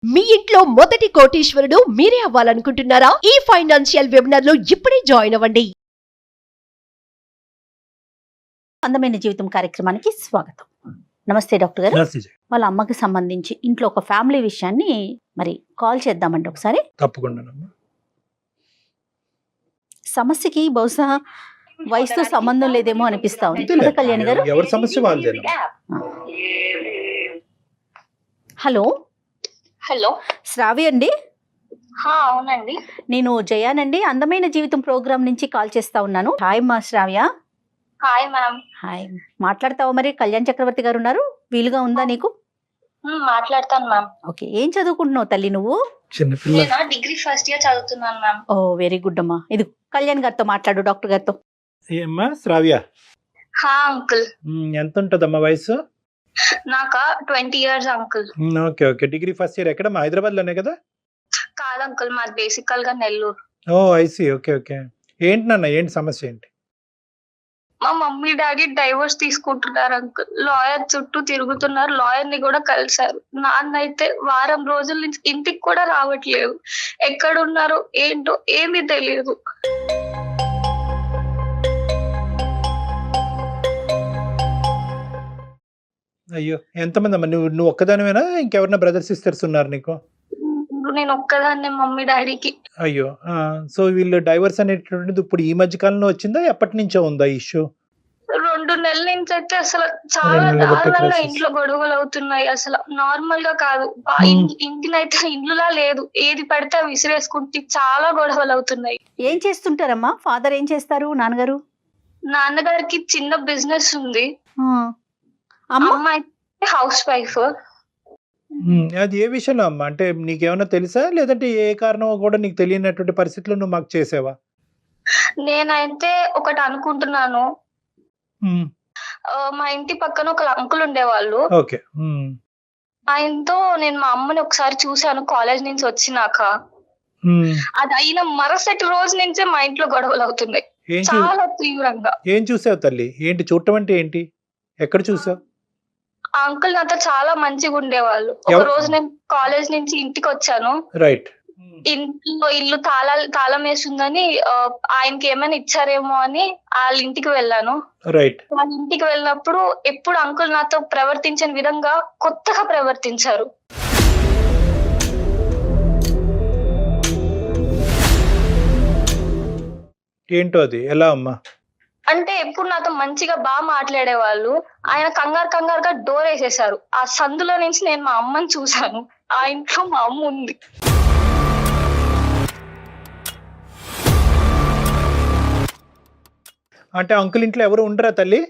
మీ ఇంట్లో మొదటి కోటీశ్వరుడు మీరే అవ్వాలనుకుంటున్నారా? ఈ ఫైనాన్షియల్ వెబినార్ లో ఇప్పుడే జాయిన్ అవ్వండి. అందమైన జీవితం కార్యక్రమానికి స్వాగతం. నమస్తే డాక్టర్ గారు. వాళ్ళ అమ్మకి సంబంధించి ఇంట్లో ఒక ఫ్యామిలీ విషయాన్ని మరి కాల్ చేద్దామండి ఒకసారి. తప్పకుండా. సమస్యకి బహుశా వయసుతో సంబంధం లేదేమో అనిపిస్తా ఉంది కదా కళ్యాణ్ గారు. ఎవరి సమస్య వాళ్ళదే. హలో హలో, శ్రావ్య అండి. అవునండి. నేను జయానండి, అందమైన జీవితం ప్రోగ్రామ్ నుంచి కాల్ చేస్తా ఉన్నాను. హాయ్ మా శ్రావ్య. Hi ma'am. హాయ్, మాట్లాడతావా? మరి కళ్యాణ్ చక్రవర్తి గారు ఉన్నారు, వీలుగా ఉందా నీకు? మాట్లాడతాను మ్యామ్. ఓకే, ఏం చదువుకుంటున్నావు తల్లి నువ్వు? నేను డిగ్రీ ఫస్ట్ ఇయర్ చదువుతున్నాను మ్యామ్. ఓ వెరీ గుడ్ అమ్మా. ఇది కళ్యాణ్ గారితో మాట్లాడు, డాక్టర్ గారితో. ఏమ్మా శ్రావ్య, అంకుల్. ఎంత ఉంటుందమ్మా వయసు? నాకా 20 years uncle. Okay okay. Degree first year ఎక్కడ? హైదరాబాద్ లోనే కదా? కాదు అంకుల్, మాది బేసికల్ గా నెల్లూరు. ఓ ఐసి. Okay okay. ఏంటి నాన్న, ఏంటి సమస్య ఏంటి? మా మమ్మీ డాడీ డైవోర్స్ తీసుకుంటున్నారు అంకుల్. లాయర్ చుట్టూ తిరుగుతున్నారు, లాయర్ ని కూడా కలిశారు. నాన్న అయితే వారం రోజుల నుంచి ఇంటికి కూడా రావట్లేదు. ఎక్కడున్నారో ఏంటో ఏమీ తెలియదు. అయ్యో, ఎంతమంది అమ్మా? నువ్వు ఒక్కదానివేనా? ఇంకెవరన్నా బ్రదర్స్ సిస్టర్స్ ఉన్నారు నీకు? నేను ఒక్కదాన్నే మమ్మీ డాడీకి. అయ్యో. సో వీళ్ళు డైవర్స్ అనేటువంటిది ఇప్పుడు ఈ మధ్య కాలంలో వచ్చిందా, ఎప్పటి నుంచో ఉందా ఇష్యూ? 2 నెలల నుంచి అయితే అసలు చాలా దారుణంగా ఇంట్లో గొడవలు అవుతున్నాయి. అసలు నార్మల్ గా కాదు, ఇంటినైతే ఇల్లులా లేదు, ఏది పడితే అవి విసిరేసుకుంటే చాలా గొడవలు అవుతున్నాయి. ఏం చేస్తుంటారమ్మా? ఫాదర్ ఏం చేస్తారు? నాన్నగారు? నాన్నగారికి చిన్న బిజినెస్ ఉంది. అమ్మ అమ్మ అయితే హౌస్ వైఫ్. అది ఏ విషయంలో అమ్మా? అంటే నీకేమన్నా తెలుసా, లేదంటే ఏ కారణం కూడా నీకు తెలియనటువంటి పరిస్థితుల్లో నువ్వు మాకు చేసావా? నేనైతే ఒకటి అనుకుంటున్నాను. మా ఇంటి పక్కన ఒక అంకుల్ ఉండేవాళ్ళు. ఓకే. ఆయనతో నేను మా అమ్మని ఒకసారి చూశాను కాలేజ్ నుంచి వచ్చినాక. అది అయిన మరుసటి రోజు నుంచే మా ఇంట్లో గొడవలు అవుతున్నాయి చాలా తీవ్రంగా. ఏం చూసావు తల్లి? ఏంటి చూడటం అంటే ఏంటి? ఎక్కడ చూసావు? ఆ అంకుల్ నాతో చాలా మంచిగా ఉండేవాళ్ళు. ఒక రోజు నేను కాలేజ్ నుంచి ఇంటికి వచ్చాను. రైట్. ఇంట్లో ఇల్లు తాళం వేసిందని ఆయనకి ఏమైనా ఇచ్చారేమో అని వాళ్ళ ఇంటికి వెళ్ళాను. రైట్. వాళ్ళ ఇంటికి వెళ్ళినప్పుడు ఎప్పుడు అంకుల్ నాతో ప్రవర్తించిన విధంగా కొత్తగా ప్రవర్తించారు. ఏంటో అది? ఎలా అమ్మా? అంటే ఎప్పుడు నాతో మంచిగా బాగా మాట్లాడేవాళ్ళు. ఆయన కంగారుగా డోర్ వేసేసారు. ఆ సందులో నుంచి నేను మా అమ్మని చూశాను. ఆ ఇంట్లో మా అమ్మ ఉంది. అంటే అంకుల్ ఇంట్లో ఎవరు ఉండరా తల్లి?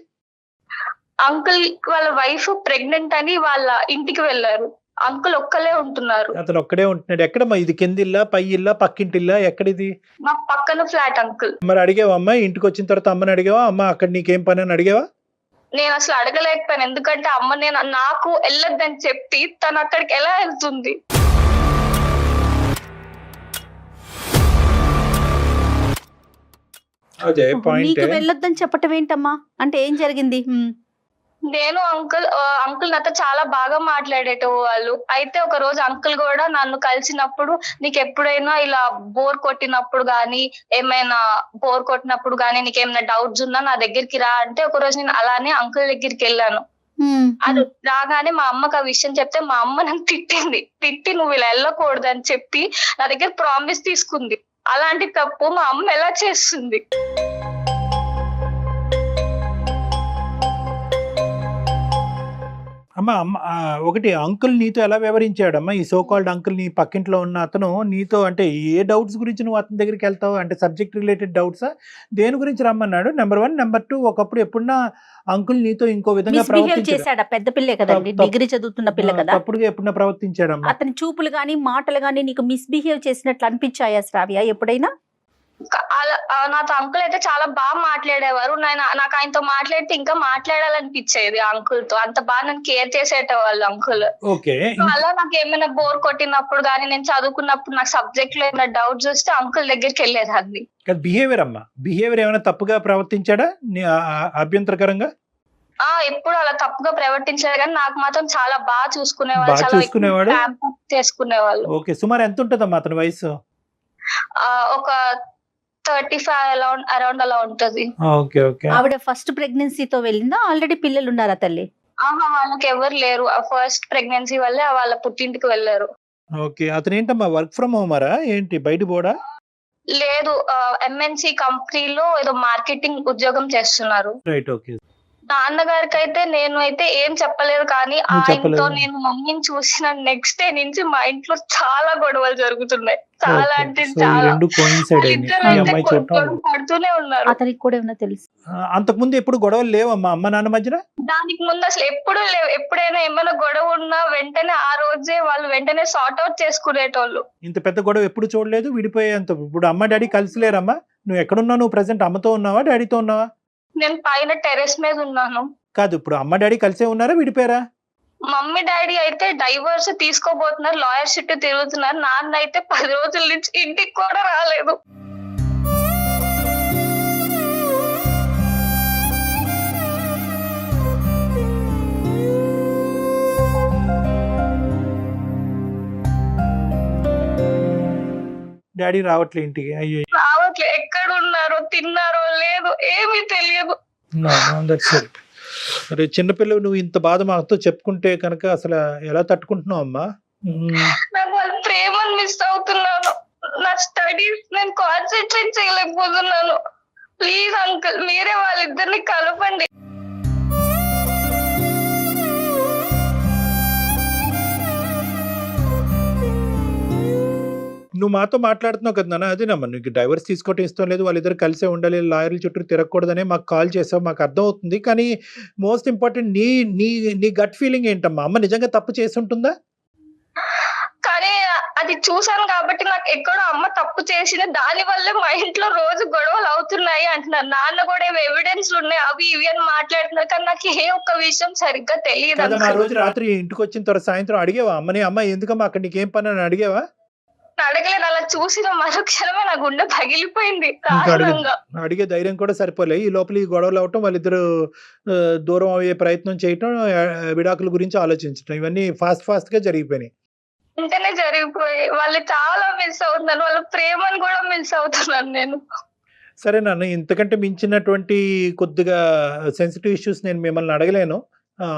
అంకుల్ వాళ్ళ వైఫ్ ప్రెగ్నెంట్ అని వాళ్ళ ఇంటికి వెళ్ళారు. అంకుల్ ఒక్కలే ఉంటున్నారు. అతను ఒక్కడే ఉంటున్నాడు. ఎక్కడమ్మా ఇది? కిందిల్లా, పై ఇల్లా, పక్కింటిల్లా, ఎక్కడిది? మా పక్కన ఫ్లాట్ అంకుల్. మరి అడిగావా అమ్మా? ఇంటికి వచ్చిన తర్వాత అమ్మని అడిగావా? అమ్మ అక్కడ నీకేం పని అని అడిగావా? నేను అసలు అడగలేకపోయాను, ఎందుకంటే అమ్మ నాకు వెళ్ళొద్దని చెప్పి తను అక్కడికి ఎలా వెళ్తుంది? అదే పాయింట్. నీకు వెళ్ళొద్దని చెప్పటం ఏంటమ్మా? అంటే ఏం జరిగింది? నేను అంకుల్ నాతో చాలా బాగా మాట్లాడేటోళ్ళు. అయితే ఒక రోజు అంకుల్ కూడా నన్ను కలిసినప్పుడు, నీకు ఎప్పుడైనా ఇలా బోర్ కొట్టినప్పుడు గానీ, నీకేమైనా డౌట్స్ ఉన్నా నా దగ్గరికి రా అంటే, ఒక రోజు నేను అలానే అంకుల్ దగ్గరికి వెళ్ళాను. అది రాగానే మా అమ్మకి ఆ విషయం చెప్తే మా అమ్మ నన్ను తిట్టి నువ్వు ఇలా వెళ్ళకూడదు అని చెప్పి నా దగ్గర ప్రామిస్ తీసుకుంది. అలాంటి తప్పు మా అమ్మ ఎలా చేస్తుంది? అమ్మా ఒకటి, అంకుల్ నీతో ఎలా వ్యవహరించాడమ్మా? ఈ సో కాల్డ్ అంకుల్, నీ పక్కింట్లో ఉన్న అతను నీతో అంటే ఏ డౌట్స్ గురించి నువ్వు అతని దగ్గరికి వెళ్తావు? అంటే సబ్జెక్ట్ రిలేటెడ్ డౌట్సా? దేని గురించి రమ్మన్నాడు? నెంబర్ 1. నెంబర్ 2, ఒకప్పుడు ఎప్పుడన్నా అంకుల్ నీతో ఇంకో విధంగా చేశాడా? పెద్ద పిల్లే కదండి, డిగ్రీ చదువుతున్న పిల్ల కదా. అప్పుడు ఎప్పుడన్నా ప్రవర్తించాడమ్మా? అతని చూపులు గానీ మాటలు గానీ నీకు మిస్బిహేవ్ చేసినట్లు అనిపించాయా శ్రావ్య ఎప్పుడైనా? నాతో అంకుల్ అయితే చాలా బాగా మాట్లాడేవారు. నాకు ఆయనతో మాట్లాడితే ఇంకా మాట్లాడాలనిపించేది. అంకుల్ తో అంత బాగా నన్ను కేర్ చేసేటవాళ్ళు అంకుల్. అలా నాకు ఏమైనా బోర్ కొట్టినప్పుడు గానీ, నేను చదువుకున్నప్పుడు నాకు సబ్జెక్ట్ లో ఏమైనా డౌట్స్ వస్తే అంకుల్ దగ్గరికి వెళ్ళేదాన్ని. బిహేవియర్ ఏమైనా తప్పుగా ప్రవర్తించాడా అభ్యంతరకరంగా? ఎప్పుడు అలా తప్పుగా ప్రవర్తించారు కానీ నాకు మాత్రం చాలా బాగా చూసుకునేవాళ్ళు, బాగా చాలా చూసుకునేవాడు? pamper చేసుకునేవాళ్ళు. ఓకే, సుమారు ఎంత ఉంటుందమ్మా అతని వయసు? ఒక 35 అరౌండ్ అలా ఉంటది. Okay okay. ఆవిడ ఫస్ట్ ప్రెగ్నెన్సీతో వెళ్ళిందా, ఆల్రెడీ పిల్లలు ఉన్నారా తల్లి? వాళ్ళకి ఎవరు లేరు. ఫస్ట్ ప్రెగ్నెన్సీ వల్లే వాళ్ళ పుట్టింటికి వెళ్ళారు. ఓకే, అతను ఏంటమ్మా వర్క్ ఫ్రమ్ హోమరా ఏంటి, బయట పోడా? లేదు, ఎంఎన్సి కంపెనీలో ఏదో మార్కెటింగ్ ఉద్యోగం చేస్తున్నారు. Right, okay. నాన్నగారికి అయితే నేను అయితే ఏం చెప్పలేదు కానీ నువ్వు ఆయనతో చెప్పలేదు. నేను మమ్మీని చూసిన నెక్స్ట్ డే నుంచి మా ఇంట్లో చాలా గొడవలు జరుగుతున్నాయి. చాలా అంటే సో ఈ చాలా. రెండు కోయిన్సైడ్ అయినాయి. వాళ్ళిద్దరూ ఈ అయితే అమ్మాయి చూడటం. గొడవ పడుతూనే ఉన్నారు. అతనికి కూడా ఏమైనా తెలుసు? అంతకుముందు ఎప్పుడు గొడవలు లేవమ్మా అమ్మ నాన్న మధ్యన? దానికి ముందు అసలు ఎప్పుడు లేవు. ఎప్పుడైనా ఏమైనా గొడవ ఉన్నా వెంటనే ఆ రోజే వాళ్ళు వెంటనే సార్ట్ అవుట్ చేసుకునేటోళ్ళు. ఇంత పెద్ద గొడవ ఎప్పుడు చూడలేదు. విడిపోయేంత ఇప్పుడు అమ్మ డాడీ కలిసి లేరమ్మా? నువ్వు ఎక్కడున్నావు? నువ్వు ప్రెసెంట్ అమ్మతో ఉన్నావా డాడీతో ఉన్నావా? నేను పైన టెర్రస్ మీద ఉన్నాను. కాదు, ఇప్పుడు అమ్మ డాడీ కలిసే ఉన్నారా, విడిపోయారా? మమ్మీ డాడీ అయితే డైవర్స్ తీసుకోబోతున్నారు, లాయర్ చుట్టూ తిరుగుతున్నారు. నాన్న అయితే 10 రోజుల నుంచి ఇంటికి కూడా రాలేదు. డాడీ రావట్లే ఇంటికి? అయ్యో, రావట్లే. ఎక్కడ ఉన్నారో తిన్నారో లేదు ఏమీ తెలియదు. అరే చిన్నపిల్లలు, నువ్వు ఇంత బాధ మాతో చెప్పుకుంటే కనుక అసలు ఎలా తట్టుకుంటున్నావు అమ్మా? నాకు వాళ్ళ ప్రేమను మిస్ అవుతున్నాను. నా స్టడీస్ నేను కాన్సన్ట్రేట్ చేయలేకపోతున్నాను. ప్లీజ్ అంకుల్, మీరే వాళ్ళిద్దరిని కలపండి. నువ్వు మాతో మాట్లాడుతున్నావు కదా నాన్న, అదేనమ్మా నీకు డైవర్స్ తీసుకోవటం ఇష్టం లేదు, వాళ్ళిద్దరు కలిసే ఉండాలి, లాయర్ల చుట్టూ తిరగకూడదనే మాకు కాల్ చేసావు, మాకు అర్థం అవుతుంది. కానీ మోస్ట్ ఇంపార్టెంట్ నీ నీ నీ గట్ ఫీలింగ్ ఏంటమ్మా? అమ్మ నిజంగా తప్పు చేసి ఉంటుందా? కానీ అది చూసాను కాబట్టి నాకు ఎక్కడో అమ్మ తప్పు చేసిన దాని వల్లే మా ఇంట్లో రోజు గొడవలు అవుతున్నాయి అంటున్నారు. నాన్న కూడా ఎవిడెన్స్ ఉన్నాయి అవి ఇవి అని మాట్లాడుతున్నారు. కానీ నాకు ఏ ఒక్క విషయం సరిగ్గా తెలియదు. ఆ రోజు రాత్రి ఇంటికి వచ్చిన తర్వాత సాయంత్రం అడిగేవా అమ్మని, అమ్మ ఎందుకమ్మా అక్కడ నీకేం పని అని అడిగేవా? అడగలేదు. అలా చూసిన మరుక్షణమే నా గుండె పగిలిపోయింది దారుణంగా. అడిగే ధైర్యం కూడా సరిపోలే. ఈ లోపల ఈ గొడవలు అవటం, వాళ్ళిద్దరు దూరం అయ్యే ప్రయత్నం చేయటం, విడాకుల గురించి ఆలోచించటం, ఇవన్నీ ఫాస్ట్ గా జరిగిపోయినాయి. వెంటనే జరిగిపోయి వాళ్ళు చాలా మిస్ అవుతున్నారు. వాళ్ళ ప్రేమను కూడా మిస్ అవుతున్నాను నేను. సరే నాన్న, ఇంతకంటే మించినటువంటి కొద్దిగా సెన్సిటివ్ ఇష్యూస్ నేను మిమ్మల్ని అడగలేను.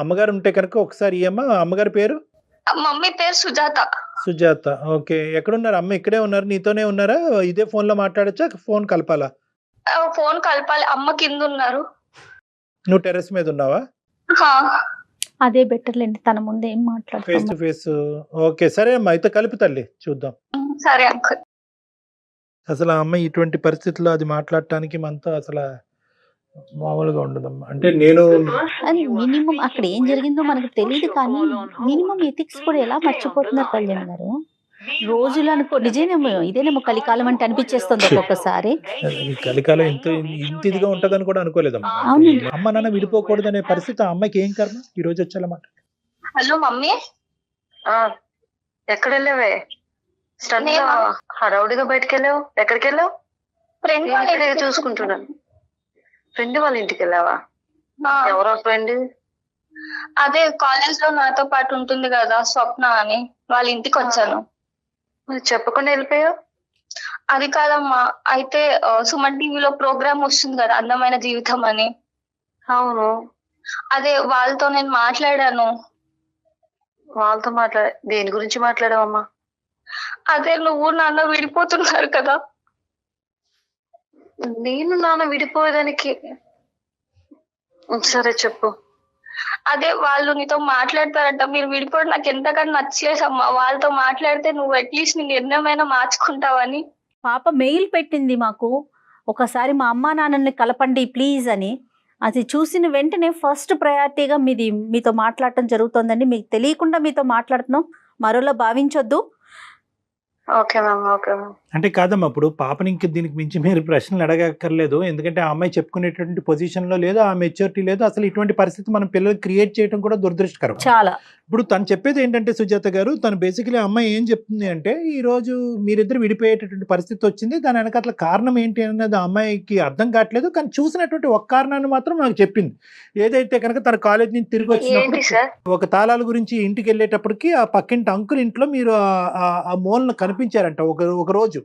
అమ్మగారు ఉంటే కనుక ఒకసారి అమ్మ, అమ్మగారి పేరు? మమ్మీ పేరు సుజాత. సుజాత, ఓకే. ఎక్కడున్నారు అమ్మ? ఇక్కడే ఉన్నారు, నీతోనే ఉన్నారా? ఇదే ఫోన్ లో మాట్లాడచ్చా, ఫోన్ కలపాలా? ఫోన్ కలపాలి. అమ్మ కింద ఉన్నారు. నువ్వు టెర్రస్ మీద ఉన్నావా? అదే బెటర్లేండి, తన ముందు ఏం ఫేస్ మాట్లాడుతున్నాం. To face. ఓకే, సరే అమ్మా, అయితే కలుపు తల్లి, చూద్దాం. సరే అంకుల్. అసలు ఆ అమ్మ ఇటువంటి పరిస్థితుల్లో అది మాట్లాడటానికి మనతో అసలు మామూలుగా ఉండదమ్మా. అంటే నేను మినిమం అక్కడ ఏం జరిగిందో మనకు తెలియదు కానీ మినిమం ఎథిక్స్ కూడా ఎలా మర్చిపోతున్నారు కళ్యాణ్ గారు. రోజులు అనుకో నిజేనేమో, ఇదేనేమో కలికాలం అంటే అనిపించేస్తుంది ఒక్కొక్కసారి. ఈ కలికాలం ఇంత ఇదిగా ఉంటదని కూడా అనుకోలేదమ్మా. అవును. అమ్మ నాన్న విడిపోకూడదనే పరిస్థితి ఆ అమ్మాయికి ఏం కర్మ ఈ రోజు వచ్చేలా. Hello mummy. ఎక్కడ వెళ్ళావే? హడావుడిగా బయటకు వెళ్ళావు. ఎక్కడికి వెళ్ళావు? ఫ్రెండ్ చూసుకుంటున్నాను. ఫ్రెండ్ వాళ్ళ ఇంటికి వెళ్ళావా? ఎవరో ఫ్రెండ్? అదే కాలేజ్ లో నాతో పాటు ఉంటుంది కదా స్వప్న అని, వాళ్ళ ఇంటికి వచ్చాను. చెప్పకుండా వెళ్ళిపోయావు? అది కాదమ్మా, అయితే సుమన్ టీవీలో ప్రోగ్రామ్ వస్తుంది కదా అందమైన జీవితం అని. అవును. అదే వాళ్ళతో నేను మాట్లాడాను. వాళ్ళతో దేని గురించి మాట్లాడావమ్మా? అదే నువ్వు నాన్న విడిపోతున్నారు కదా. నేను నాన్న విడిపోయేదానికి? సరే చెప్పు. అదే వాళ్ళు నీతో మాట్లాడతారంట, మీరు విడిపోవడం నాకు ఎంతకన్నా నచ్చలేదమ్మా. వాళ్ళతో మాట్లాడితే నువ్వు అట్లీస్ట్ నీ నిర్ణయమైనా మార్చుకుంటావని. పాప మెయిల్ పెట్టింది మాకు, ఒకసారి మా అమ్మా నాన్నల్ని కలపండి ప్లీజ్ అని. అది చూసిన వెంటనే ఫస్ట్ ప్రయారిటీగా మీతో మాట్లాడటం జరుగుతుందండి. మీకు తెలియకుండా మీతో మాట్లాడుతున్నాం, మరోలా భావించొద్దు. Okay ma'am, okay ma'am. అంటే కాదమ్మా, ఇప్పుడు పాపని ఇంక దీనికి మించి మీరు ప్రశ్నలు అడగక్కర్లేదు. ఎందుకంటే ఆ అమ్మాయి చెప్పుకునేటువంటి పొజిషన్ లో లేదు, ఆ మెచ్యూరిటీ లేదు. అసలు ఇటువంటి పరిస్థితి మనం పిల్లలు క్రియేట్ చేయడం కూడా దురదృష్టకరం. చాలా ఇప్పుడు తను చెప్పేది ఏంటంటే సుజాత గారు, తను బేసికలీ అమ్మాయి ఏం చెప్తుంది అంటే, ఈ రోజు మీరిద్దరు విడిపోయేటటువంటి పరిస్థితి వచ్చింది, దాని వెనకాల కారణం ఏంటి అన్నది ఆ అమ్మాయికి అర్థం కావట్లేదు. కానీ చూసినటువంటి ఒక కారణాన్ని మాత్రం నాకు చెప్పింది. ఏదైతే కనుక తన కాలేజ్ నుంచి తిరిగి ఏంటి వచ్చినప్పుడు సార్? ఒక తాళాల గురించి ఇంటికి వెళ్ళేటప్పటికి ఆ పక్కింటి అంకుల్ ఇంట్లో మీరు ఆ మూలను కనిపించారంట ఒక రోజు.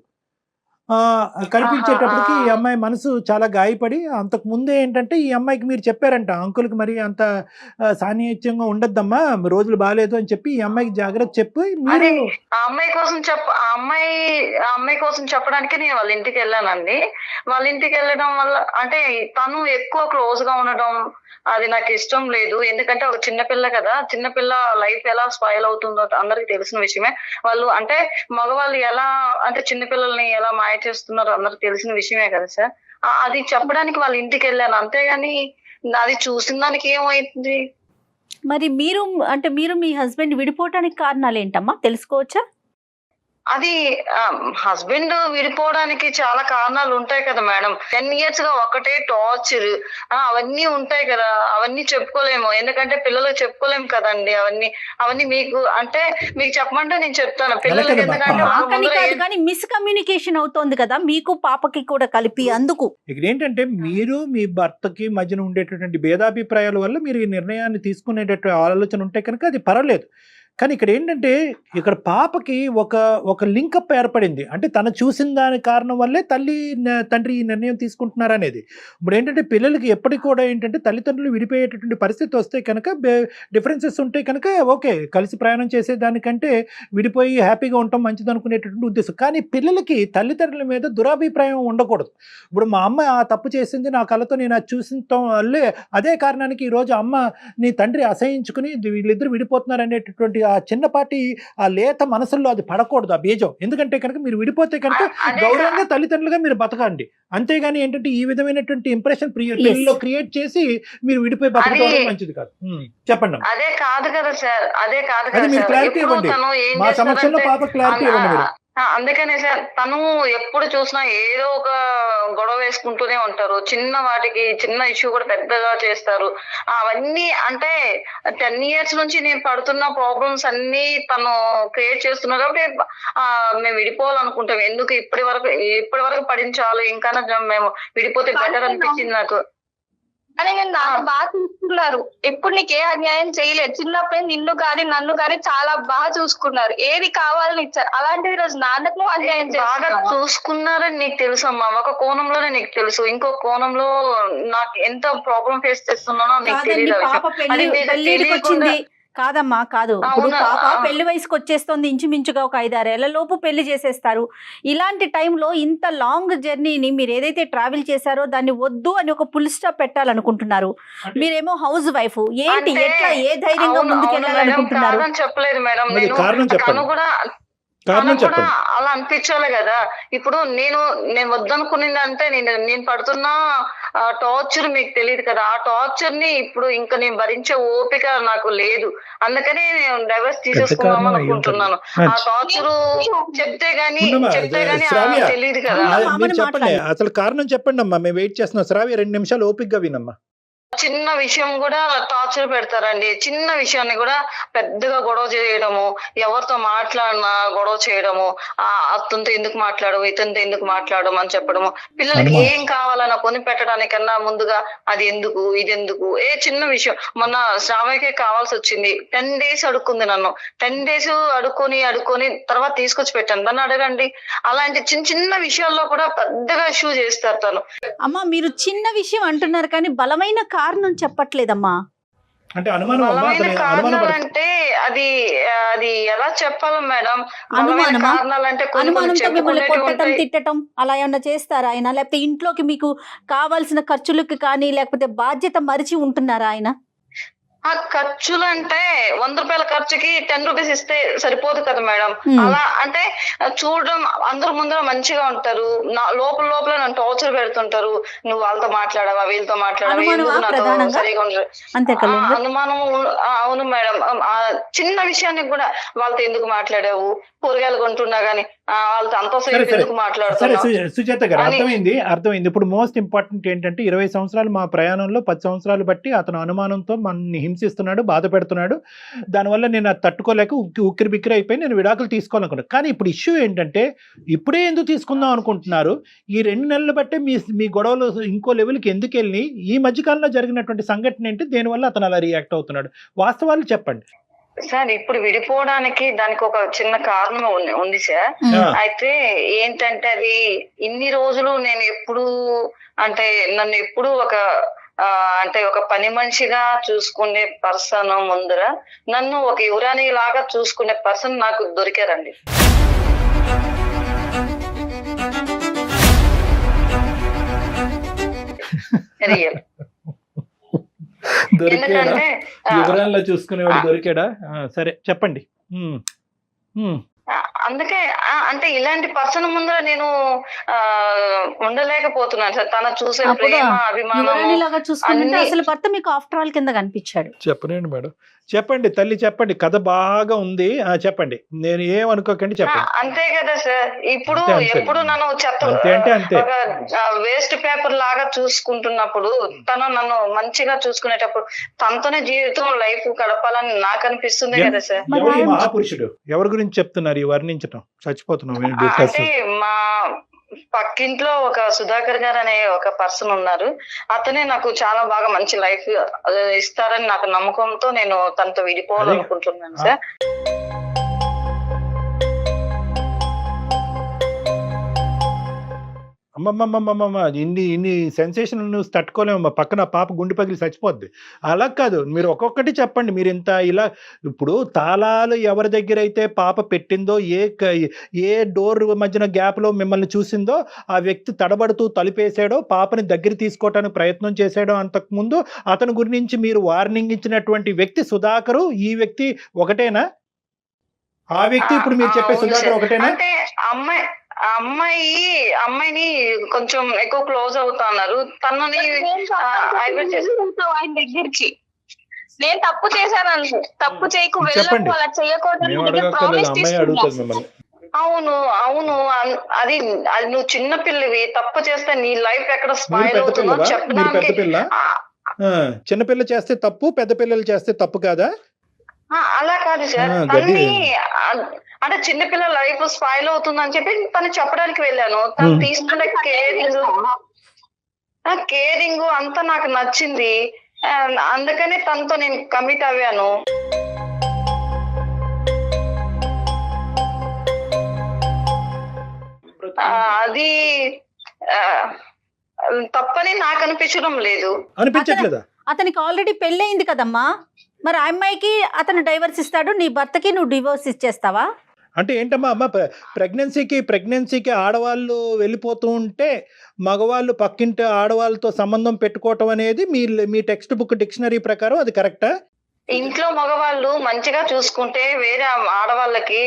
కనిపించేటప్పటికి ఈ అమ్మాయి మనసు చాలా గాయపడి, అంతకు ముందే ఏంటంటే ఈ అమ్మాయికి మీరు చెప్పారంట, అంకుల్కి మరి అంత సాన్నిహిత్యంగా ఉండద్దమ్మా, రోజులు బాగాలేదు అని చెప్పి ఈ అమ్మాయికి జాగ్రత్త చెప్పి అదే మీరు ఆ అమ్మాయి కోసం చెప్పడానికి నేను వాళ్ళ ఇంటికి వెళ్ళానండి. వాళ్ళ ఇంటికి వెళ్ళడం వల్ల అంటే తను ఎక్కువ క్లోజ్ గా ఉండడం అది నాకు ఇష్టం లేదు. ఎందుకంటే ఒక చిన్నపిల్ల కదా, చిన్నపిల్ల లైఫ్ ఎలా స్పాయిల్ అవుతుందో అందరికి తెలిసిన విషయమే. వాళ్ళు అంటే మగవాళ్ళు ఎలా అంటే చిన్నపిల్లల్ని ఎలా మాయ చేస్తున్నారో అందరికి తెలిసిన విషయమే కదా సార్. అది చెప్పడానికి వాళ్ళ ఇంటికి వెళ్ళాను, అంతేగాని అది చూసిన దానికి ఏమైంది. మరి మీరు మీ హస్బెండ్ విడిపోవటానికి కారణాలు ఏంటమ్మా, తెలుసుకోవచ్చా? అది హస్బెండ్ విడిపోవడానికి చాలా కారణాలు ఉంటాయి కదా మేడం. 10 years గా ఒకటే టార్చర్ అవన్నీ ఉంటాయి కదా, అవన్నీ చెప్పుకోలేము. ఎందుకంటే పిల్లలకు చెప్పుకోలేము కదండి. అవన్నీ మీకు అంటే మీకు చెప్పమంటే నేను చెప్తాను పిల్లలకి. ఎందుకంటే నాకని కాదు కానీ మిస్కమ్యూనికేషన్ అవుతోంది కదా మీకు పాపకి కూడా కలిపి, అందుకు. ఇక్కడ ఏంటంటే మీరు మీ భర్తకి మధ్యన ఉండేటటువంటి భేదాభిప్రాయాల వల్ల మీరు ఈ నిర్ణయాన్ని తీసుకునేటటువంటి ఆలోచన ఉంటే కనుక అది పర్వాలేదు. కానీ ఇక్కడ ఏంటంటే ఇక్కడ పాపకి ఒక లింకప్ ఏర్పడింది. అంటే తను చూసిన దాని కారణం వల్లే తండ్రి ఈ నిర్ణయం తీసుకుంటున్నారనేది. ఇప్పుడు ఏంటంటే పిల్లలకి ఎప్పటికి కూడా ఏంటంటే తల్లిదండ్రులు విడిపోయేటటువంటి పరిస్థితి వస్తే కనుక డిఫరెన్సెస్ ఉంటే కనుక ఓకే, కలిసి ప్రయాణం చేసేదానికంటే విడిపోయి హ్యాపీగా ఉండటం మంచిది అనుకునేటటువంటి ఉద్దేశం. కానీ పిల్లలకి తల్లిదండ్రుల మీద దురాభిప్రాయం ఉండకూడదు. ఇప్పుడు మా అమ్మ ఆ తప్పు చేసింది, నా కళ్ళతో నేను అది చూసిన వల్లే అదే కారణానికి ఈరోజు అమ్మ నీ తండ్రి అసహించుకుని వీళ్ళిద్దరు విడిపోతున్నారు అనేటటువంటి ఆ చిన్నపాటి ఆ లేత మనసుల్లో అది పడకూడదు ఆ బీజం. ఎందుకంటే కనుక మీరు విడిపోతే కనుక గౌరవంగా తల్లిదండ్రులుగా మీరు బతకండి. అంతేగాని ఏంటంటే ఈ విధమైనటువంటి ఇంప్రెషన్ పిల్లల్లో క్రియేట్ చేసి మీరు విడిపోయి బతకడం మంచిది కాదు. చెప్పండి. అదే కాదు కదా సార్, అదే కాదు అది మీరు క్లారిటీ ఇవ్వండి, మా సమస్యలో పాప క్లారిటీ ఇవ్వండి మీరు. అందుకనే సార్ తను ఎప్పుడు చూసినా ఏదో ఒక గొడవ వేసుకుంటూనే ఉంటారు. చిన్న వాటికి చిన్న ఇష్యూ కూడా పెద్దగా చేస్తారు. అవన్నీ అంటే 10 years నుంచి నేను పడుతున్న ప్రాబ్లమ్స్ అన్ని తను క్రియేట్ చేస్తున్నారు. కాబట్టి మేము విడిపోవాలనుకుంటాం. ఎందుకు ఇప్పటి వరకు పడించాలి, ఇంకా మేము విడిపోతే బెటర్ అనిపించింది నాకు. అని నేను నాకు బాగా చూసుకున్నారు. ఎప్పుడు నీకు ఏ అన్యాయం చేయలేదు. చిన్నప్పుడే నిన్ను కానీ నన్ను కానీ చాలా బాగా చూసుకున్నారు. ఏది కావాలని ఇచ్చారు. అలాంటిది రోజు నాన్నకు అన్యాయం బాగా చూసుకున్నారని నీకు తెలుసు అమ్మా. ఒక కోణంలోనే నీకు తెలుసు, ఇంకో కోణంలో నాకు ఎంత ప్రాబ్లం ఫేస్ చేస్తున్నానో నీకు తెలియదు. కాదమ్మా కాదు, ఇప్పుడు పాప పెళ్లి వయసుకు వచ్చేస్తుంది, ఇంచుమించుగా ఒక 5-6 ఏళ్ల లోపు పెళ్లి చేసేస్తారు. ఇలాంటి టైంలో ఇంత లాంగ్ జర్నీని మీరు ఏదైతే ట్రావెల్ చేశారో దాన్ని వద్దు అని ఒక ఫుల్ స్టాప్ పెట్టాలనుకుంటున్నారు. మీరేమో హౌస్ వైఫ్, ఏంటి ఎట్లా ఏ ధైర్యంగా ముందుకెళ్ళాలనుకుంటున్నారు? చెప్పలేదు మేడం, అలా అనిపించాలి కదా. ఇప్పుడు నేను వద్దనుకునేది అంటే నేను పడుతున్న టార్చర్ మీకు తెలియదు కదా. ఆ టార్చర్ ని ఇప్పుడు ఇంకా నేను భరించే ఓపిక నాకు లేదు. అందుకనే నేను డైవర్స్ తీసేసుకుందాం అనుకుంటున్నాను. ఆ టార్చర్ చెప్తే గానీ తెలియదు కదా. చెప్పండి, అసలు కారణం చెప్పండి అమ్మా, మేము వెయిట్ చేస్తున్నాం. శ్రావ్య 2 నిమిషాలు ఓపికగా వినమ్మా. చిన్న విషయం కూడా టార్చర్ పెడతారండి. చిన్న విషయాన్ని కూడా పెద్దగా గొడవ చేయడము, ఎవరితో మాట్లాడినా గొడవ చేయడము, అతనితో ఎందుకు మాట్లాడము, ఇతనితో ఎందుకు మాట్లాడము అని చెప్పడము. పిల్లలకి ఏం కావాలన్నా కొని పెట్టడానికన్నా ముందుగా అది ఎందుకు ఇది ఎందుకు. చిన్న విషయం మొన్న శ్రావ్యకే కావాల్సి వచ్చింది. 10 days అడుక్కుంది నన్ను. 10 days అడుక్కొని తర్వాత తీసుకొచ్చి పెట్టాను. దాన్ని అడగండి. అలాంటి చిన్న విషయాల్లో కూడా పెద్దగా ఇష్యూ చేస్తారు తను. అమ్మా మీరు చిన్న విషయం అంటున్నారు కానీ బలమైన కారణం చెప్పట్లేదమ్మా. అంటే బలమైన కారణాలు అంటే అది ఎలా చెప్పాలి మేడం? బలమైన కారణాలంటే కొట్టడం తిట్టడం అలా ఏమన్నా చేస్తారా ఆయన? లేకపోతే ఇంట్లోకి మీకు కావాల్సిన ఖర్చులకి కానీ లేకపోతే బాధ్యత మరిచి ఉంటున్నారా ఆయన? ఖర్చులు అంటే 100 రూపాయల ఖర్చుకి 10 రూపీస్ ఇస్తే సరిపోదు కదా మేడం. అలా అంటే చూడడం అందరు ముందర మంచిగా ఉంటారు, లోపల నన్ను టార్చర్ పెడుతుంటారు. నువ్వు వాళ్ళతో మాట్లాడవా, వీళ్ళతో మాట్లాడవా, సరిగా ఉండదు అనుమానం. అవును మేడం, చిన్న విషయానికి కూడా వాళ్ళతో ఎందుకు మాట్లాడావు, కూరగాయలు కొంటున్నా గానీ వాళ్ళతో సరే అంతసేపు సరే ఎందుకు సరే మాట్లాడుతున్నావు సుజాత గారు, అని. అర్థమైంది. ఇప్పుడు మోస్ట్ ఇంపార్టెంట్ ఏంటంటే 20 సంవత్సరాలు మా ప్రయాణంలో 10 సంవత్సరాలు బట్టి అతను అనుమానంతో మనల్ని హింసిస్తున్నాడు, బాధ పెడుతున్నాడు. దానివల్ల నేను అది తట్టుకోలేక ఉక్కిరి బిక్కిరి అయిపోయి నేను విడాకులు తీసుకోవాలనుకున్నాను. కానీ ఇప్పుడు ఇష్యూ ఏంటంటే ఇప్పుడే ఎందుకు తీసుకుందాం అనుకుంటున్నారు? ఈ 2 నెలలు బట్టే మీ గొడవలు ఇంకో లెవెల్కి ఎందుకు వెళ్ళి ఈ మధ్యకాలంలో జరిగినటువంటి సంఘటన ఏంటి? దేనివల్ల అతను అలా రియాక్ట్ అవుతున్నాడు? వాస్తవాలు చెప్పండి. సార్ ఇప్పుడు విడిపోవడానికి దానికి ఒక చిన్న కారణం ఉంది సార్. అయితే ఏంటంటే అది ఇన్ని రోజులు నేను ఎప్పుడు అంటే నన్ను ఎప్పుడు అంటే ఒక పని మనిషిగా చూసుకునే పర్సన్ ముందర నన్ను ఒక యువరాణి లాగా చూసుకునే పర్సన్ నాకు దొరికారండి. రియల్. దొరికాడా? ఎందుకంటే వివరాల్లో చూసుకునేవాడు దొరికాడా? సరే చెప్పండి. అందుకే అంటే ఇలాంటి పర్సన్ ముందర నేను ఉండలేకపోతున్నాను సార్. తన చూసే ప్రేమ, అభిమానం లాగా చూసుకుంటే అన్ని- అసలు భర్త మీకు ఆఫ్టర్ ఆల్ కింద కనిపించాడు. చెప్పనండి మేడం, చెప్పండి తల్లి, చెప్పండి. కథ బాగా ఉంది, చెప్పండి. నేను ఏమనుకోకండి, చెప్పండి. అంతే కదా సార్. ఇప్పుడు అంతే, అంతే. ఎప్పుడు నన్ను అంతే అంటే అంతే. ఒక వేస్ట్ పేపర్ లాగా చూసుకుంటున్నప్పుడు తను నన్ను మంచిగా చూసుకునేటప్పుడు తనతోనే జీవితం లైఫ్ గడపాలని నాకు అనిపిస్తుంది కదా సార్. ఎవరు ఈ మహాపురుషుడు? ఎవరి గురించి చెప్తున్నారు ఈ వర్ణించటం? చచ్చిపోతున్నాం. అంటే మా పక్కింట్లో ఒక సుధాకర్ గారు అనే ఒక పర్సన్ ఉన్నారు. అతనే నాకు చాలా బాగా మంచి లైఫ్ ఇస్తారని నాకు నమ్మకంతో నేను తనతో విడిపోవాలనుకుంటున్నాను సార్. అమ్మమ్మమ్మమ్మ, ఇన్ని సెన్సేషన్ న్యూస్ తట్టుకోలేమమ్మా. పక్కన పాప గుండె పగిలి చచ్చిపోద్ది. అలా కాదు, మీరు ఒక్కొక్కటి చెప్పండి. మీరు ఇంత ఇలా ఇప్పుడు తాళాలు ఎవరి దగ్గర అయితే పాప పెట్టిందో, ఏ డోర్ మధ్యన గ్యాప్లో మిమ్మల్ని చూసిందో ఆ వ్యక్తి తడబడుతూ తలుపేసాడో, పాపని దగ్గర తీసుకోవటానికి ప్రయత్నం చేశాడో, అంతకుముందు అతని గురించి మీరు వార్నింగ్ ఇచ్చినటువంటి వ్యక్తి సుధాకరు, ఈ వ్యక్తి ఒకటేనా? ఆ వ్యక్తి ఇప్పుడు మీరు చెప్పే సుధాకర్ ఒకటేనా? అంటే అమ్మాయిని కొంచెం ఎక్కువ క్లోజ్ అవుతున్నారు. తనని ఆయన దగ్గరికి నేను తప్పు చేశాను, తప్పు చేయకు, చెప్పండి. వెళ్ళకు, అలా చేయకూడదు మేము అడగక్కర్లేదు, అమ్మాయి అడుగుతుంది మిమ్మల్ని. అవును అది నువ్వు చిన్న పిల్లవి, తప్పు చేస్తే నీ లైఫ్ ఎక్కడ మీరు స్పాయిల్ పెద్ద అవుతుందో పిల్లవా? మీరు పెద్ద చెప్పడానికి పిల్ల? చిన్నపిల్ల చేస్తే తప్పు, పెద్ద పిల్లలు చేస్తే తప్పు కాదా? అలా కాదు సార్. గది. తన్ని అంటే చిన్నపిల్ల లైఫ్ స్పాయిల్ అవుతుందని చెప్పి తను చెప్పడానికి వెళ్ళాను. తను తీసుకునే కేరింగ్ అంతా నాకు నచ్చింది. అందుకనే తనతో నేను కమిట్ అవ్వాను. అది తప్పని నాకు అనిపించడం లేదు. అనిపించట్లేదా? అతనికి ఆల్రెడీ పెళ్ళయింది కదమ్మా, మరి ఆ అమ్మాయికి అతను డైవర్స్ ఇస్తాడు, నీ భర్తకి నువ్వు డివోర్స్ ఇచ్చేస్తావా? అంటే ఏంటమ్మా అమ్మ, ప్రెగ్నెన్సీకి ఆడవాళ్ళు వెళ్ళిపోతూ ఉంటే మగవాళ్ళు పక్కింటి ఆడవాళ్ళతో సంబంధం పెట్టుకోవటం అనేది మీ టెక్స్ట్ బుక్ డిక్షనరీ ప్రకారం అది కరెక్టా? ఇంట్లో మగవాళ్ళు మంచిగా చూసుకుంటే వేరే ఆడవాళ్ళకి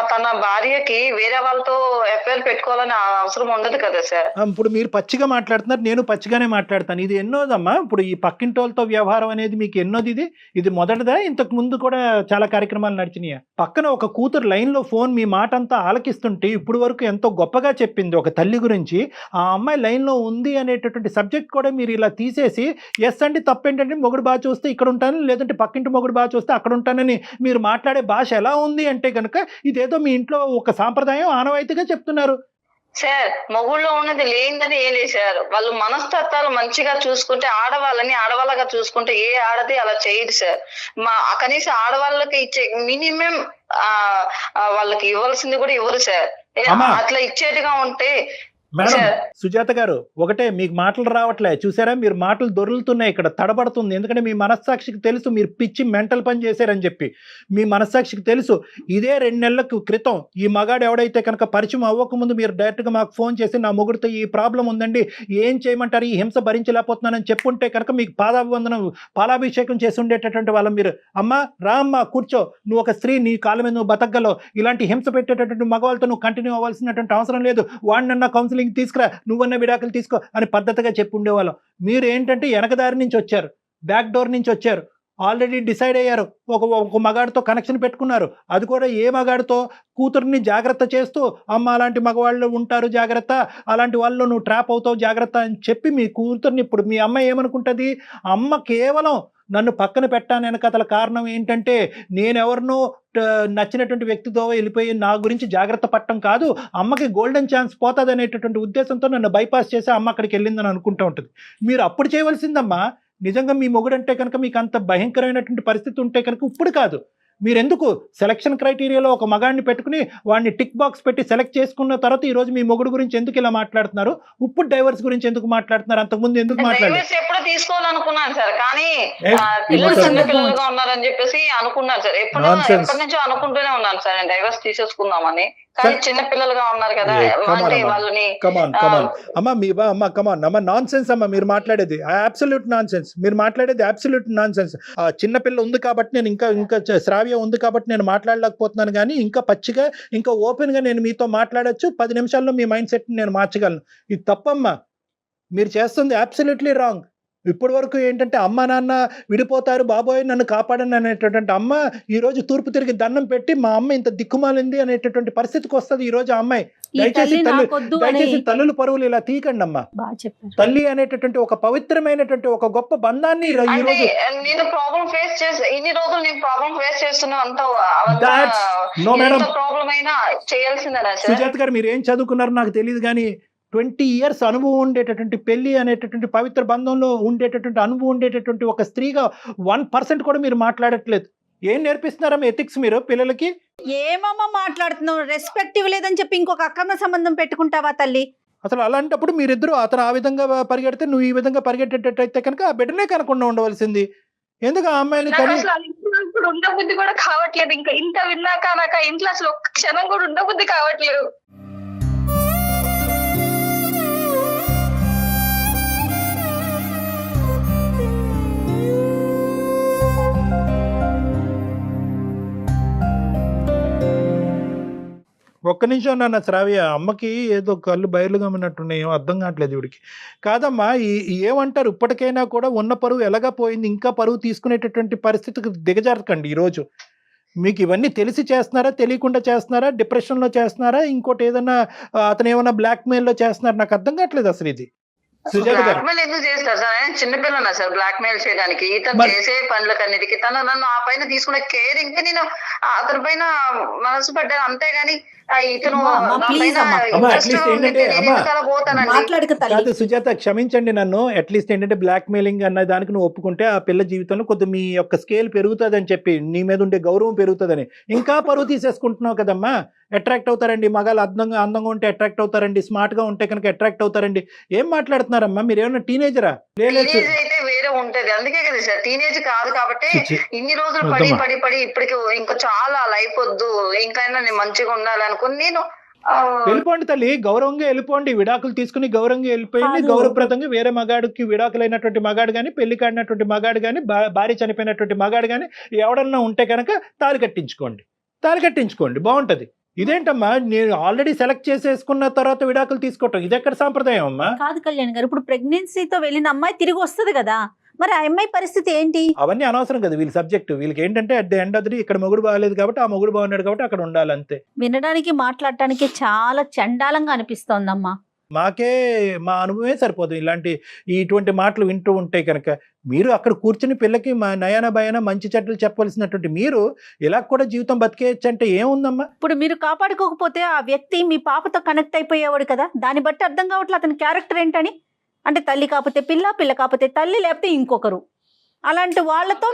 తన భార్యకి వేరే వాళ్ళతో ఎఫ్ఐఆర్ పెట్టుకోవాలని అవసరం ఉండదు కదా సార్. ఇప్పుడు మీరు పచ్చిగా మాట్లాడుతున్నారు, నేను పచ్చిగానే మాట్లాడతాను. ఇది ఎన్నోదమ్మా? ఇప్పుడు ఈ పక్కింటి వాళ్ళతో వ్యవహారం అనేది మీకు ఎన్నోది? ఇది మొదటిదా? ఇంతకు ముందు కూడా చాలా కార్యక్రమాలు నడిచినాయా? పక్కన ఒక కూతురు లైన్లో ఫోన్ మీ మాట అంతా ఆలకిస్తుంటే ఇప్పుడు వరకు ఎంతో గొప్పగా చెప్పింది ఒక తల్లి గురించి. ఆ అమ్మాయి లైన్లో ఉంది అనేటటువంటి సబ్జెక్ట్ కూడా మీరు ఇలా తీసేసి ఎస్ అండి తప్పేంటంటే మొగుడు బాగా చూస్తే ఇక్కడ ఉంటాను, లేదంటే పక్కింటి మొగుడు బాగా చూస్తే అక్కడ ఉంటానని మీరు మాట్లాడే భాష ఎలా ఉంది అంటే కనుక ఇదేదో మీ ఇంట్లో ఒక సాంప్రదాయం, ఆనవాయితీగా చెప్తున్నారు. సార్ మొగుళ్ళో ఉన్నది లేనిదని ఏం లేదు సార్. వాళ్ళు మనస్తత్వాలు మంచిగా చూసుకుంటే, ఆడవాళ్ళని ఆడవాళ్ళగా చూసుకుంటే ఏ ఆడది అలా చేయదు సార్. కనీసం ఆడవాళ్ళకి ఇచ్చే మినిమం వాళ్ళకి ఇవ్వాల్సింది కూడా ఇవ్వరు సార్. అట్లా ఇచ్చేట్టుగా ఉంటే. మేడం సుజాత గారు, ఒకటే, మీకు మాటలు రావట్లే చూసారా? మీరు మాటలు దొరుకుతున్నాయి, ఇక్కడ తడబడుతుంది. ఎందుకంటే మీ మనస్సాక్షికి తెలుసు మీరు పిచ్చి మెంటల్ పని చేశారని చెప్పి. మీ మనస్సాక్షికి తెలుసు. ఇదే 2 నెలల క్రితం ఈ మగాడు ఎవడైతే కనుక పరిచయం అవ్వకముందు మీరు డైరెక్ట్గా మాకు ఫోన్ చేసి నా మొగుడితో ఈ ప్రాబ్లం ఉందండి, ఏం చేయమంటారు, ఈ హింస భరించలేకపోతున్నానని చెప్పుంటే కనుక మీకు పాలాభిషేకం చేసి ఉండేటటువంటి వాళ్ళం. మీరు అమ్మ రామ్మ కూర్చో, నువ్వు ఒక స్త్రీ, నీ కాళ్ళ మీద నువ్వు బతకగలవు, ఇలాంటి హింస పెట్టేటటువంటి మగవాళ్ళతో నువ్వు కంటిన్యూ అవ్వాల్సినటువంటి అవసరం లేదు, వాడినన్నా కౌన్సిలింగ్ తీసుకురా, నువ్వన్న విడాకులు తీసుకో అని పద్ధతిగా చెప్పి ఉండేవాళ్ళం. మీరు ఏంటంటే వెనకదారి నుంచి వచ్చారు, బ్యాక్ డోర్ నుంచి వచ్చారు. ఆల్రెడీ డిసైడ్ అయ్యారు, ఒక మగాడితో కనెక్షన్ పెట్టుకున్నారు. అది కూడా ఏ మగాడితో? కూతుర్ని జాగ్రత్త చేస్తూ, అమ్మ అలాంటి మగవాళ్ళు ఉంటారు జాగ్రత్త, అలాంటి వాళ్ళు నువ్వు ట్రాప్ అవుతావు జాగ్రత్త అని చెప్పి మీ కూతుర్ని, ఇప్పుడు మీ అమ్మ ఏమనుకుంటుంది? అమ్మ కేవలం నన్ను పక్కన పెట్టాను వెనకతల కారణం ఏంటంటే నేనెవరినో నచ్చినటువంటి వ్యక్తితో వెళ్ళిపోయి నా గురించి జాగ్రత్త పట్టడం కాదు, అమ్మకి గోల్డెన్ ఛాన్స్ పోతుంది అనేటటువంటి ఉద్దేశంతో నన్ను బైపాస్ చేసి అమ్మ అక్కడికి వెళ్ళిందని అనుకుంటూ ఉంటుంది. మీరు అప్పుడు చేయవలసిందమ్మా, నిజంగా మీ మొగుడంటే కనుక మీకు అంత భయంకరమైనటువంటి పరిస్థితి ఉంటే కనుక ఇప్పుడు కాదు, మీరెందుకు సెలక్షన్ క్రైటీరియాలో ఒక మగాడిని పెట్టుకుని వాడిని టిక్ బాక్స్ పెట్టి సెలెక్ట్ చేసుకున్న తర్వాత ఈ రోజు మీ మొగుడు గురించి ఎందుకు ఇలా మాట్లాడుతున్నారు? ఇప్పుడు డైవర్స్ గురించి ఎందుకు మాట్లాడుతున్నారు? అంతకుముందు ఎందుకు మాట్లాడారు? ఎప్పుడు తీసుకోవాలనుకున్నాను సార్, కానీ పిల్లలు చిన్న పిల్లలుగా ఉన్నారని చెప్పేసి అనుకున్నాను సార్. ఎప్పటి నుంచో అనుకుంటూనే ఉన్నాను సార్ నేను డైవర్స్ తీసేసుకుందామని, కానీ చిన్న పిల్లలుగా ఉన్నారు కదా వాళ్ళని. అమ్మా నాన్ సెన్స్ అమ్మా మీరు మాట్లాడేది, అబ్సల్యూట్ నాన్ సెన్స్. మీరు మాట్లాడేది అబ్సల్యూట్ నాన్ సెన్స్. చిన్న పిల్ల ఉంది కాబట్టి నేను ఇంకా శ్రావ్య ఉంది కాబట్టి నేను మాట్లాడలేకపోతున్నాను, కానీ ఇంకా పచ్చిగా ఇంకా ఓపెన్ గా నేను మీతో మాట్లాడొచ్చు. 10 నిమిషాల్లో మీ మైండ్ సెట్ నేను మార్చగలను. ఇది తప్పమ్మా, మీరు చేస్తుంది అబ్సల్యూట్లీ రాంగ్. ఇప్పటి వరకు ఏంటంటే అమ్మ నాన్న విడిపోతారు, బాబోయ్ నన్ను కాపాడని అనేటటువంటి అమ్మ ఈ రోజు తూర్పు తిరిగి దండం పెట్టి మా అమ్మ ఇంత దిక్కుమాలింది అనేటటువంటి పరిస్థితికి వస్తుంది ఈ రోజు అమ్మాయి. దయచేసి తల్లుల పరువులు ఇలా తీయకండి అమ్మా. తల్లి అనేటటువంటి ఒక పవిత్రమైనటువంటి ఒక గొప్ప బంధాన్ని ఈ రోజు నేను ప్రాబ్లం ఫేస్ చేసి ఇన్ని రోజులు నేను ప్రాబ్లం ఫేస్ చేస్తున్నా అంత ప్రాబ్లం అయినా చేయాల్సిందేనా సుజాత గారు? మీరు ఏం చదువుకున్నారో నాకు తెలియదు, కానీ 20 years అనుభవం ఉండేటటువంటి పెళ్లి అనేటటువంటి పవిత్ర బంధంలో ఉండేటటువంటి అనుభవం ఉండేటటువంటి ఒక స్త్రీగా 1% కూడా మీరు మాట్లాడట్లేదు. ఏం నేర్పిస్తున్నారమ్మా ఎథిక్స్ మీరు పిల్లలకి? ఏమమ్మా మాట్లాడుతున్నావు? రెస్పెక్టివ్ లేదని చెప్పి ఇంకొక అక్రమ సంబంధం పెట్టుకుంటావా తల్లి? అసలు అలాంటప్పుడు మీరిద్దరు, అతను ఆ విధంగా పరిగెడితే నువ్వు ఈ విధంగా పరిగెట్టేటట్టయితే కనుక ఆ బిడ్డనే కనకుండా ఉండవలసింది. ఎందుకు ఆ అమ్మాయిని ఇప్పుడు ఉండబుద్ధి కూడా కావట్లేదు. ఇంకా ఇంత విన్నాక నాకు ఇంట్లో అసలు ఒక్క క్షణం కూడా ఉండబుద్ధి కావట్లేదు. ఒక్క నిమిషం నాన్న శ్రావ్య, అమ్మకి ఏదో కళ్ళు బయలుగా ఉన్నట్టున్నాయి, ఏమో అర్థం కావట్లేదు ఇవిడికి. కాదమ్మా, ఏమంటారు, ఇప్పటికైనా కూడా ఉన్న పరువు ఎలాగా పోయింది, ఇంకా పరువు తీసుకునేటటువంటి పరిస్థితికి దిగజారకండి. ఈరోజు మీకు ఇవన్నీ తెలిసి చేస్తున్నారా, తెలియకుండా చేస్తున్నారా, డిప్రెషన్లో చేస్తున్నారా, ఇంకోటి ఏదైనా అతను ఏమైనా బ్లాక్మెయిల్లో చేస్తున్నారా? నాకు అర్థం కావట్లేదు అసలు ఇది. బ్లాక్మెయిల్ ఎందుకు చేస్తారు సార్? ఆయన చిన్నపిల్లనా సార్ బ్లాక్మెయిల్ చేయడానికి? ఇతను చేసే పనులకన్నిటికీ తను నన్ను ఆ పైన తీసుకునే కేరింగ్ కి నేను అతని పైన మనసు పడ్డాను, అంతేగాని ఇతను సుజాత క్షమించండి నన్ను. అట్లీస్ట్ ఏంటంటే బ్లాక్ మెయిలింగ్ అన్న దానికి నువ్వు ఒప్పుకుంటే ఆ పిల్ల జీవితంలో కొద్ది మీ యొక్క స్కేల్ పెరుగుతుంది అని చెప్పి, నీ మీద ఉండే గౌరవం పెరుగుతుందని. ఇంకా పరువు తీసేసుకుంటున్నావు కదమ్మా. అట్రాక్ట్ అవుతారండి మగాళ్ళు, అందంగా ఉంటే అట్రాక్ట్ అవుతారండి, స్మార్ట్ గా ఉంటే కనుక అట్రాక్ట్ అవుతారండి. ఏం మాట్లాడుతున్నారమ్మా మీరు? ఏమన్నా టీనేజరా? అయితే వేరే ఉంటది, అందుకే కదా సార్ టీనేజ్ కాదు కాబట్టి ఇన్ని రోజులు పడి ఇప్పటికి ఇంకా చాలా లైఫ్ వద్దు, ఇంకైనా నేను మంచిగా ఉండాలనుకుని నేను వెళ్ళిపోండి తల్లి, గౌరవంగా వెళ్ళిపోండి. విడాకులు తీసుకుని గౌరవంగా వెళ్ళిపోయింది. గౌరవప్రదంగా వేరే మగాడికి విడాకులైనటువంటి మగాడు కానీ, పెళ్లి కాడినటువంటి మగాడు కానీ, భార్య చనిపోయినటువంటి మగాడు కానీ ఎవడన్నా ఉంటే కనుక తాళి కట్టించుకోండి, బాగుంటది. ఇదేంటమ్మా, నేను ఆల్రెడీ సెలెక్ట్ చేసేసుకున్న తర్వాత విడాకులు తీసుకోవటం ఇది ఎక్కడ సాంప్రదాయం అమ్మా? కాదు కళ్యాణ్ గారు, ఇప్పుడు ప్రెగ్నెన్సీతో వెళ్ళిన అమ్మాయి తిరిగి వస్తుంది కదా, మరి ఆ అమ్మాయి పరిస్థితి ఏంటి? అవన్నీ అనవసరం కదా వీళ్ళ సబ్జెక్ట్. వీళ్ళకి ఏంటంటే at the end of the day ఇక్కడ మొగుడు బాగాలేదు కాబట్టి ఆ మొగుడు బాగున్నాడు కాబట్టి అక్కడ ఉండాలి అంతే. వినడానికి మాట్లాడటానికి చాలా చండాలంగా అనిపిస్తోందమ్మా. మాకే మా అనుభవమే సరిపోదు ఇటువంటి మాటలు వింటూ ఉంటే కనుక. మీరు అక్కడ కూర్చుని పిల్లకి మా నయన భయన మంచి చెడ్డలు చెప్పవలసినటువంటి మీరు ఇలా కూడా జీవితం బతికేయచ్చు అంటే ఏముందమ్మా? ఇప్పుడు మీరు కాపాడుకోకపోతే ఆ వ్యక్తి మీ పాపతో కనెక్ట్ అయిపోయేవాడు కదా, దాన్ని బట్టి అర్థం కావట్లేదు అతని క్యారెక్టర్ ఏంటని. అంటే తల్లి కాకపోతే పిల్ల, పిల్ల కాకపోతే తల్లి, లేకపోతే ఇంకొకరు. అలాంటి వాళ్ళతో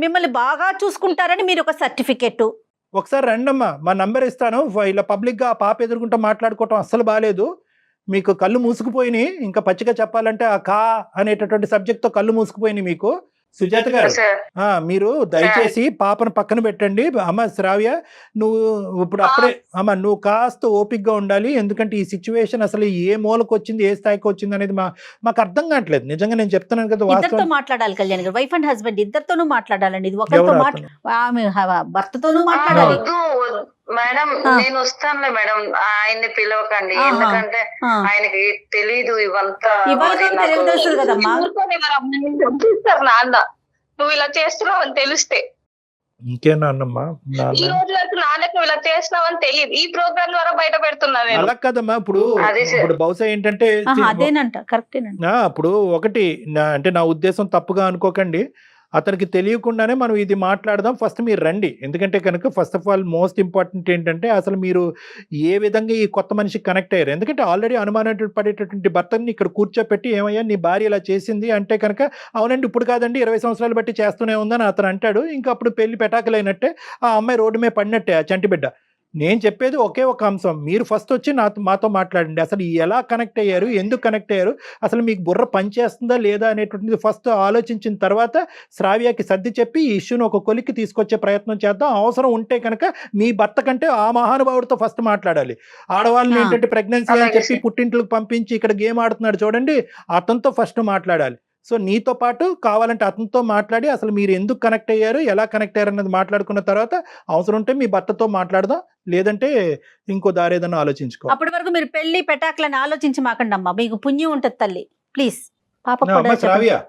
మిమ్మల్ని బాగా చూసుకుంటారని మీరు ఒక సర్టిఫికెట్. ఒకసారి రండమ్మా, మా నంబర్ ఇస్తాను. ఇలా పబ్లిక్గా ఆ పాప ఎదుర్కొంటూ మాట్లాడుకోవటం అస్సలు బాగాలేదు. మీకు కళ్ళు మూసుకుపోయినాయి. ఇంకా పచ్చిగా చెప్పాలంటే ఆ కా అనేటటువంటి సబ్జెక్ట్తో కళ్ళు మూసుకుపోయినాయి మీకు. సుజాత గారు, మీరు దయచేసి పాపను పక్కన పెట్టండి. అమ్మ శ్రావ్య, నువ్వు ఇప్పుడు అప్పుడే నువ్వు కాస్త ఓపిక్గా ఉండాలి. ఎందుకంటే ఈ సిచ్యువేషన్ అసలు ఏ మూలకు వచ్చింది, ఏ స్థాయికి వచ్చింది అనేది మాకు అర్థం కావట్లేదు. నిజంగా నేను చెప్తున్నాను కదా, ఇద్దరితో మాట్లాడాలి కళ్యాణ్ గారు, వైఫ్ అండ్ హస్బెండ్ ఇద్దరితోనూ మాట్లాడాలండి. ఇది ఒకరితో భర్తతోనూ మాట్లాడాలి. మేడం నేను వస్తానులే మేడం, ఆయన్ని పిలవకండి, ఎందుకంటే ఆయనకి తెలీదు ఇవంతా. నాన్న నువ్వు ఇలా చేస్తున్నావు అని తెలిస్తే. ఇంకేనా అన్నమ్మా ఈ రోజు వరకు నాన్నకు నువ్వు ఇలా చేస్తున్నావు అని తెలియదు, ఈ ప్రోగ్రామ్ ద్వారా బయట పెడుతున్నా నేను. అలా కదమ్మా ఇప్పుడు అదే సార్. ఇప్పుడు బహుశా ఏంటంటే అదేనంట, కరెక్టేనంట. ఇప్పుడు ఒకటి అంటే నా ఉద్దేశం తప్పుగా అనుకోకండి, అతనికి తెలియకుండానే మనం ఇది మాట్లాడదాం, ఫస్ట్ మీరు రండి. ఎందుకంటే కనుక first of all most important ఏంటంటే అసలు మీరు ఏ విధంగా ఈ కొత్త మనిషికి కనెక్ట్ అయ్యారు. ఎందుకంటే ఆల్రెడీ అనుమానం పడేటటువంటి భర్తని ఇక్కడ కూర్చోపెట్టి ఏమయ్యా నీ భార్య ఇలా చేసింది అంటే కనుక అవునండి ఇప్పుడు కాదండి 20 సంవత్సరాలు బట్టి చేస్తూనే ఉందని అతను అంటాడు. ఇంకా అప్పుడు పెళ్లి పెటాకులైనట్టే, ఆ అమ్మాయి రోడ్డు మీద పడినట్టే ఆ చంటి బిడ్డ. నేను చెప్పేది ఒకే ఒక అంశం, మీరు ఫస్ట్ వచ్చి మాతో మాట్లాడండి. అసలు ఎలా కనెక్ట్ అయ్యారు, ఎందుకు కనెక్ట్ అయ్యారు, అసలు మీకు బుర్ర పనిచేస్తుందా లేదా అనేటువంటిది ఫస్ట్ ఆలోచించిన తర్వాత శ్రావ్యకి సర్ది చెప్పి ఈ ఇష్యూని ఒక కొలిక్కి తీసుకొచ్చే ప్రయత్నం చేద్దాం. అవసరం ఉంటే కనుక మీ భర్త కంటే ఆ మహానుభావుడితో ఫస్ట్ మాట్లాడాలి. ఆడవాళ్ళని ఏంటంటే ప్రెగ్నెన్సీ అని చెప్పి పుట్టింట్లకు పంపించి ఇక్కడ గేమ్ ఆడుతున్నాడు చూడండి, అతనితో ఫస్ట్ మాట్లాడాలి. సో నీతో పాటు కావాలంటే అతనితో మాట్లాడి అసలు మీరు ఎందుకు కనెక్ట్ అయ్యారు, ఎలా కనెక్ట్ అయ్యారు అన్నది మాట్లాడుకున్న తర్వాత అవసరం ఉంటే మీ భర్తతో మాట్లాడదాం, లేదంటే ఇంకో దారి ఏదైనా ఆలోచించుకో. అప్పటి వరకు మీరు పెళ్లి పెటాకులని ఆలోచించి మాకండి అమ్మా, మీకు పుణ్యం ఉంటుంది తల్లి. ప్లీజ్ పాప శ్రావ్య